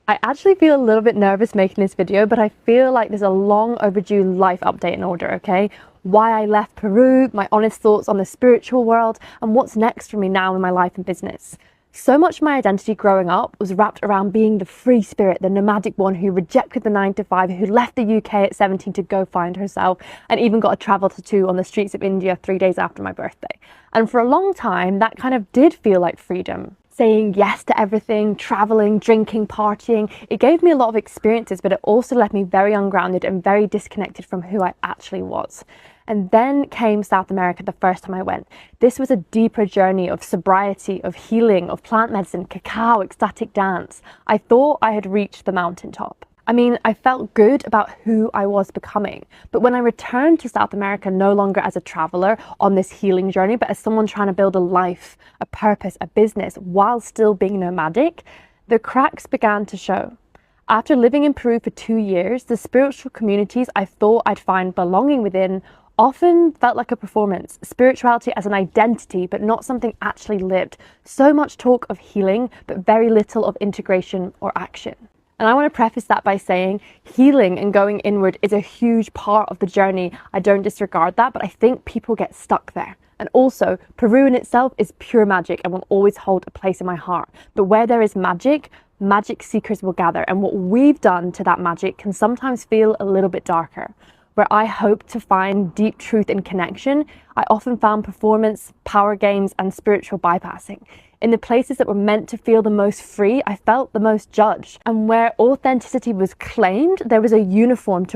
I actually feel a little bit nervous making this video, but I feel like there's a long overdue life update in order, okay? Why I left Peru, my honest thoughts on the spiritual world, and what's next for me now in my life and business. So much of my identity growing up was wrapped around being the free spirit, the nomadic one who rejected the 9 to 5, who left the UK at 17 to go find herself, and even got a travel tattoo on the streets of India 3 days after my birthday. And for a long time, that kind of did feel like freedom. Saying yes to everything, traveling, drinking, partying. It gave me a lot of experiences, but it also left me very ungrounded and very disconnected from who I actually was. And then came South America the first time I went. This was a deeper journey of sobriety, of healing, of plant medicine, cacao, ecstatic dance. I thought I had reached the mountaintop. I mean, I felt good about who I was becoming. But when I returned to South America, no longer as a traveler on this healing journey, but as someone trying to build a life, a purpose, a business, while still being nomadic, the cracks began to show. After living in Peru for 2 years, the spiritual communities I thought I'd find belonging within often felt like a performance. Spirituality as an identity, but not something actually lived. So much talk of healing, but very little of integration or action. And I want to preface that by saying healing and going inward is a huge part of the journey. I don't disregard that, but I think people get stuck there. And also, Peru in itself is pure magic and will always hold a place in my heart. But where there is magic, magic seekers will gather. And what we've done to that magic can sometimes feel a little bit darker. Where I hoped to find deep truth and connection, I often found performance, power games, and spiritual bypassing. In the places that were meant to feel the most free, I felt the most judged. And where authenticity was claimed, there was a uniform to